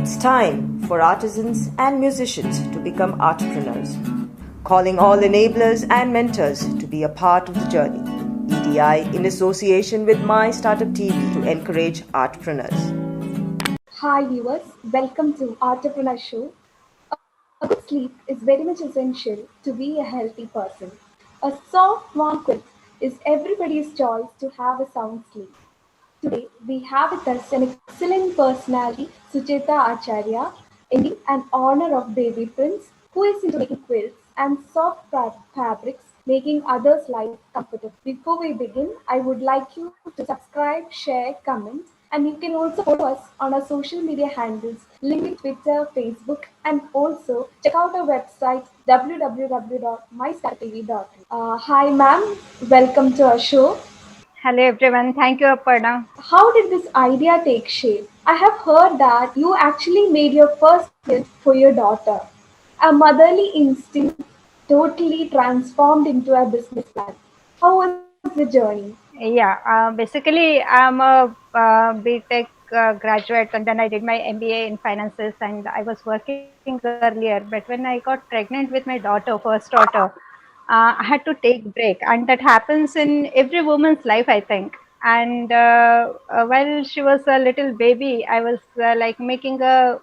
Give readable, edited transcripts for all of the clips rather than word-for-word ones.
It's time for artisans and musicians to become entrepreneurs, calling all enablers and mentors to be a part of the journey. EDI in association with My Startup TV to encourage entrepreneurs. Hi viewers, welcome to Entrepreneur Show. A good sleep is very much essential to be a healthy person. A soft, warm quilt is everybody's choice to have a sound sleep. Today, we have with us an excellent personality, Sucheta Acharya, MD and owner of Baby Prince, who is into making quilts and soft fabrics, making others' life comfortable. Before we begin, I would like you to subscribe, share, comment, and you can also follow us on our social media handles, LinkedIn, Twitter, Facebook, and also check out our website www.mystartv.in. Hi, ma'am. Welcome to our show. Hello everyone, thank you Aparna. How did this idea take shape? I have heard that you actually made your first gift for your daughter. A motherly instinct totally transformed into a business plan. How was the journey? Basically I'm a BTech graduate and then I did my MBA in finances and I was working earlier. But when I got pregnant with my daughter, first daughter, I had to take break, and that happens in every woman's life, I think. And while she was a little baby, I was like making a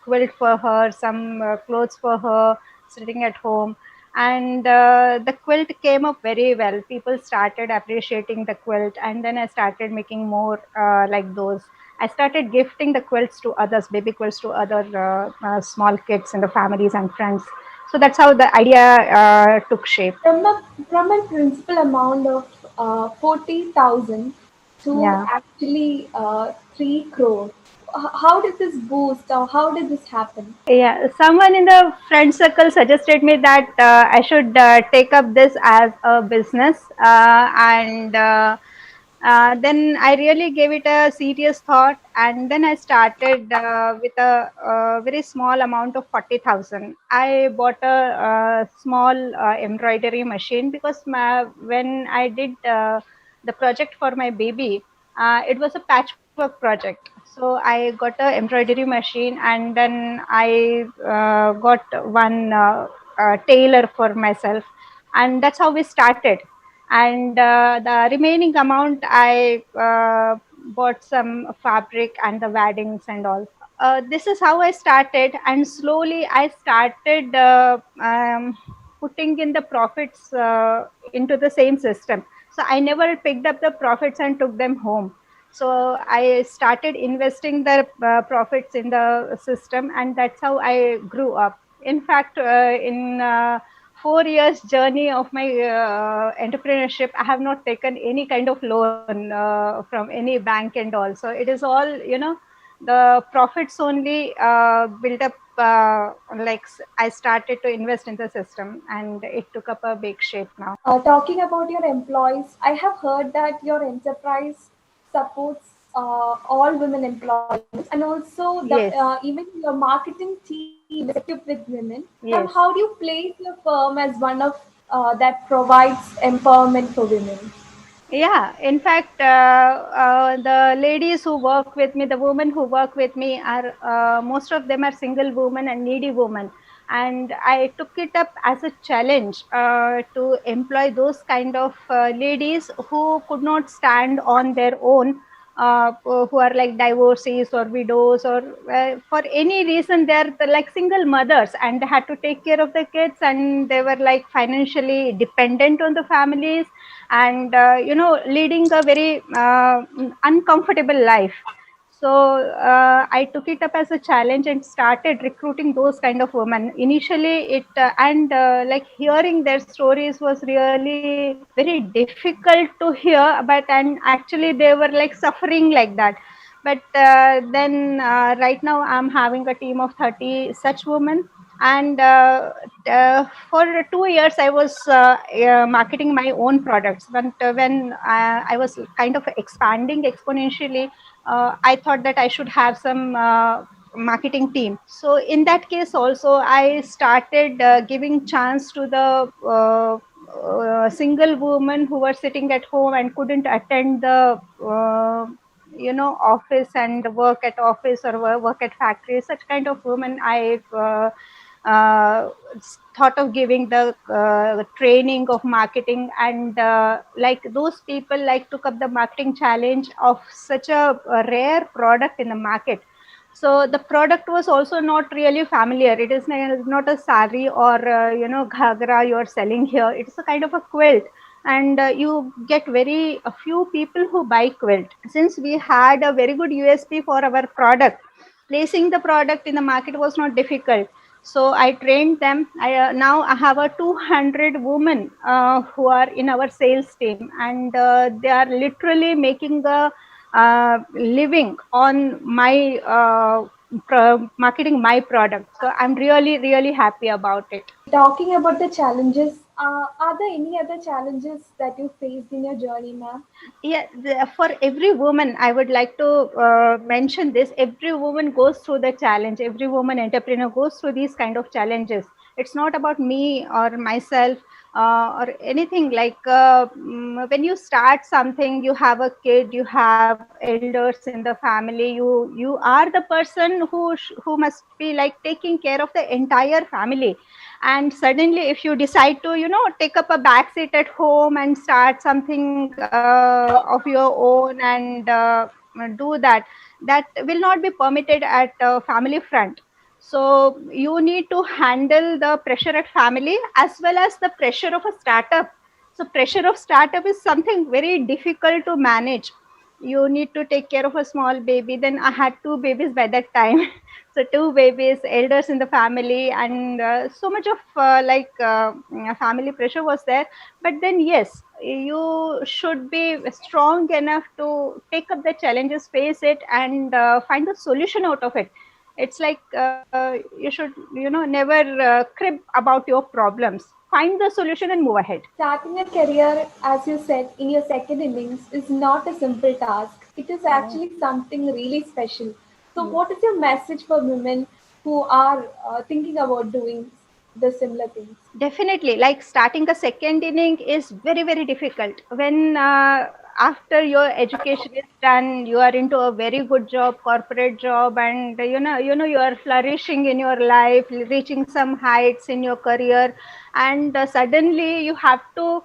quilt for her, some clothes for her, sitting at home, and the quilt came up very well. People started appreciating the quilt, and then I started making more like those. I started gifting the quilts to others, baby quilts to other small kids in the families and friends. So that's how the idea took shape. From a principal amount of 40,000 to Yeah. actually 3 crore. How did this boost or how did this happen? Yeah, someone in the friend circle suggested me that I should take up this as a business, and then I really gave it a serious thought, and then I started with a very small amount of 40,000. I bought a, small embroidery machine because when I did the project for my baby, it was a patchwork project. So I got a embroidery machine, and then I got one tailor for myself, and that's how we started. And the remaining amount I bought some fabric and the waddings and all. This is how I started, and slowly I started putting in the profits into the same system. So I never picked up the profits and took them home. So I started investing the profits in the system, and that's how I grew up. In fact, in 4 years journey of my entrepreneurship, I have not taken any kind of loan from any bank and all. So it is all, the profits only built up. I started to invest in the system, and it took up a big shape now. Talking about your employees, I have heard that your enterprise supports all women employees, and also the Yes, even your marketing team is equipped with women. Now, yes. how do you place your firm as one of that provides empowerment for women? Yeah, in fact, the ladies who work with me, the women who work with me are most of them are single women and needy women. And I took it up as a challenge to employ those kind of ladies who could not stand on their own, who are like divorcees or widows, or for any reason they're like single mothers and they had to take care of the kids, and they were like financially dependent on the families, and leading a very uncomfortable life. So I took it up as a challenge and started recruiting those kind of women. Initially it and like hearing their stories was really very difficult to hear, but and actually they were like suffering like that. But then right now I'm having a team of 30 such women. And for 2 years I was marketing my own products, but when I was kind of expanding exponentially, I thought that I should have some marketing team. So in that case also I started giving chance to the single women who were sitting at home and couldn't attend the office and work at office or work at factory. Such kind of women I uh, thought of giving the training of marketing, and like those people like took up the marketing challenge of such a rare product in the market. So the product was also not really familiar. It is not a sari or ghagra you are selling here. It's a kind of a quilt, and you get very a few people who buy quilt. Since we had a very good USP for our product, placing the product in the market was not difficult. So I trained them. Now I have a 200 women who are in our sales team, and they are literally making the living on my marketing my product. So I'm really really happy about it. Talking about the challenges, are there any other challenges that you faced in your journey, ma'am? Yeah, for every woman I would like to mention this. Every woman goes through the challenge. Every woman entrepreneur goes through these kind of challenges. It's not about me or myself or anything. Like when you start something, you have a kid, you have elders in the family, you are the person who must be like taking care of the entire family. And suddenly if you decide to take up a back seat at home and start something of your own, and do that, that will not be permitted at family front. So you need to handle the pressure at family as well as the pressure of a startup. So pressure of startup is something very difficult to manage. You need to take care of a small baby. Then I had two babies by that time. So two babies, elders in the family, and so much of family pressure was there. But then yes, you should be strong enough to take up the challenges, face it, and find the solution out of it. It's like you should never crib about your problems. Find the solution and move ahead. Starting a career, as you said, in your second innings is not a simple task. It is actually something really special. So, what is your message for women who are thinking about doing the similar things? Definitely, like starting a second inning is very, very difficult. When after your education is done, you are into a very good job, corporate job, and you are flourishing in your life, reaching some heights in your career, and suddenly you have to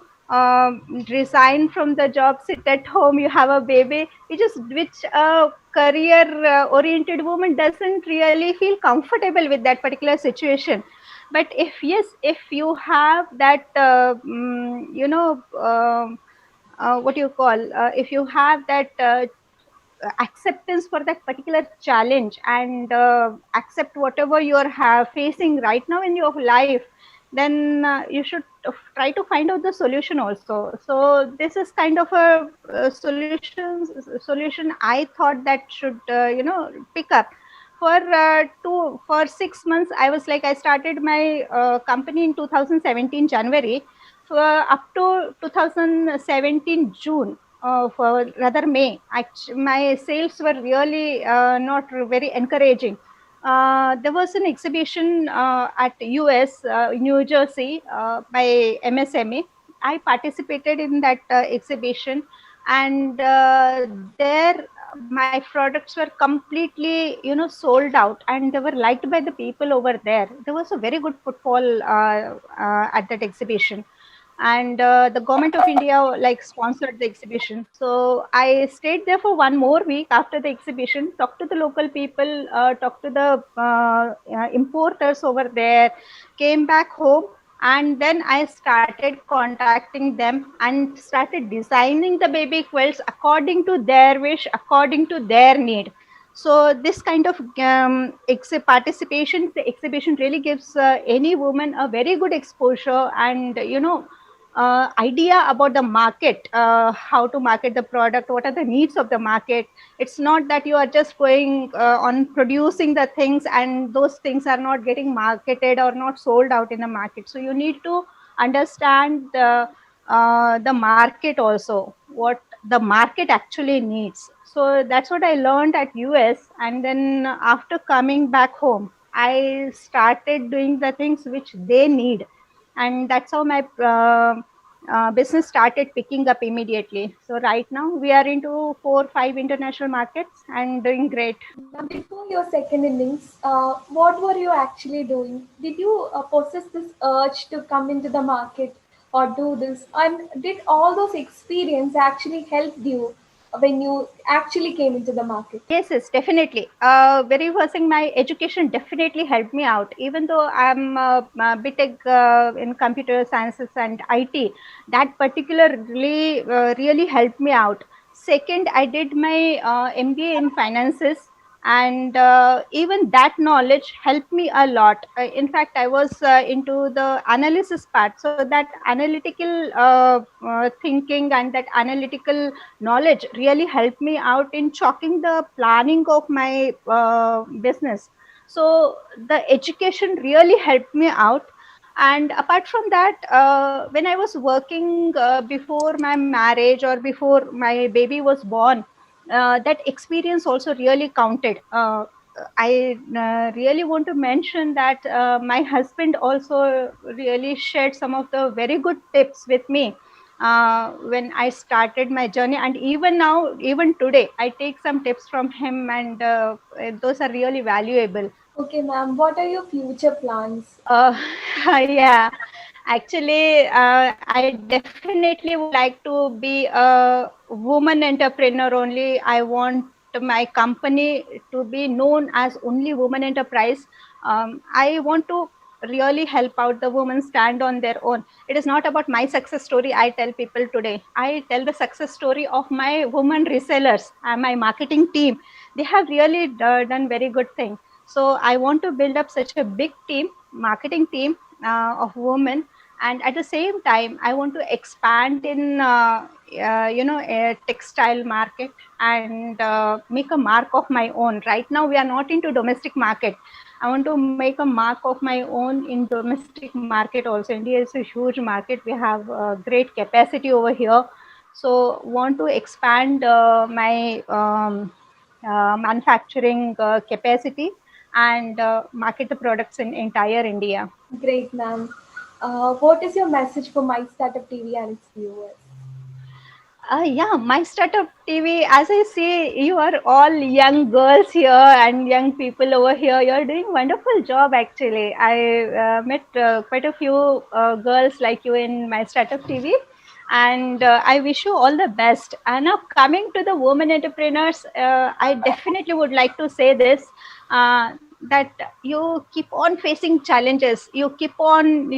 resign from the job, sit at home, you have a baby, which a career oriented woman doesn't really feel comfortable with that particular situation. But if yes, if you have that what you call if you have that acceptance for that particular challenge, and accept whatever you are facing right now in your life, then you should try to find out the solution also. So this is kind of a solution I thought that should pick up. For 6 months I was like, I started my company in 2017 January. For up to 2017 June, for rather May, my sales were really not very encouraging. There was an exhibition at US, New Jersey, by MSME. I participated in that exhibition, and there my products were completely sold out, and they were liked by the people over there. There was a very good footfall at that exhibition, and the government of India like sponsored the exhibition. So I stayed there for one more week after the exhibition, talked to the local people, talked to the importers over there, came back home, and then I started contacting them and started designing the baby quilts according to their wish, according to their need. So this kind of participation, the exhibition really gives any woman a very good exposure, and idea about the market, how to market the product, what are the needs of the market. It's not that you are just going on producing the things and those things are not getting marketed or not sold out in the market. So you need to understand the market also, what the market actually needs. So that's what I learned at US, and then after coming back home I started doing the things which they need, and that's how my business started picking up immediately. So right now we are into 4-5 international markets and doing great. Now, before your second innings, what were you actually doing? Did you possess this urge to come into the market or do this? And did all those experience actually help you when you actually came into the market? Yes, definitely. Very first thing, my education definitely helped me out. Even though I'm BTech in computer sciences and IT, that particularly really helped me out. Second, I did my MBA in finances, and even that knowledge helped me a lot. In fact, I was into the analysis part, so that analytical thinking and that analytical knowledge really helped me out in chalking the planning of my business. So the education really helped me out. And apart from that, when I was working before my marriage or before my baby was born, that experience also really counted. I really want to mention that my husband also really shared some of the very good tips with me when I started my journey. And even now, even today, I take some tips from him, and those are really valuable. Okay, ma'am, what are your future plans? Yeah, actually, I definitely would like to be a woman entrepreneur only. I want my company to be known as only woman enterprise. I want to really help out the women stand on their own. It is not about my success story I tell people today. I tell the success story of my women resellers and my marketing team. They have really done very good thing. So I want to build up such a big team, marketing team of women, and at the same time I want to expand in a textile market and make a mark of my own. Right now we are not into domestic market. I want to make a mark of my own in domestic market also. India is a huge market. We have great capacity over here. So want to expand my manufacturing capacity and market the products in entire India. Great, ma'am. What is your message for My Startup TV and its viewers? Yeah, my startup TV, as I see, you are all young girls here and young people over here. You're doing wonderful job actually. I met quite a few girls like you in my startup TV, and I wish you all the best. And now coming to the women entrepreneurs, I definitely would like to say this. That you keep on facing challenges, you keep on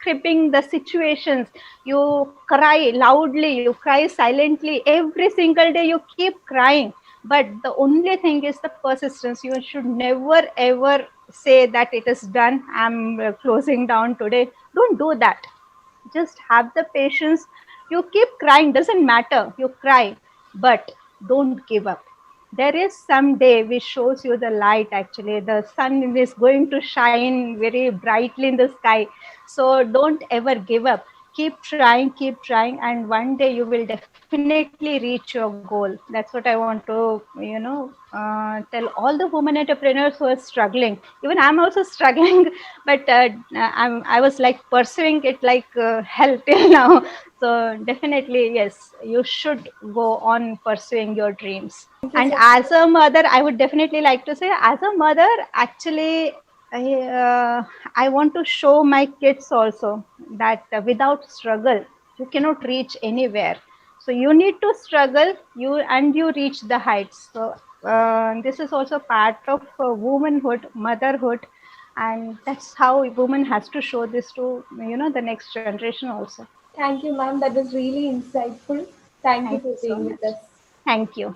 cribbing the situations, you cry loudly, you cry silently, every single day you keep crying, but the only thing is the persistence. You should never ever say that it is done, I'm closing down today. Don't do that. Just have the patience. You keep crying, doesn't matter, you cry, but don't give up. There is some day which shows you the light. Actually the sun is going to shine very brightly in the sky. So don't ever give up. Keep trying, and one day you will definitely reach your goal. That's what I want to tell all the women entrepreneurs who are struggling. Even I'm also struggling but I was like pursuing it like hell till now. So definitely yes, you should go on pursuing your dreams. Thank you And so as a mother, I would definitely like to say, as a mother, actually, I want to show my kids also that without struggle, you cannot reach anywhere. So you need to struggle, you reach the heights. So this is also part of womanhood, motherhood, and that's how a woman has to show this to the next generation also. Thank you, ma'am. That was really insightful. Thank you Thank for you so being with much. us. Thank you.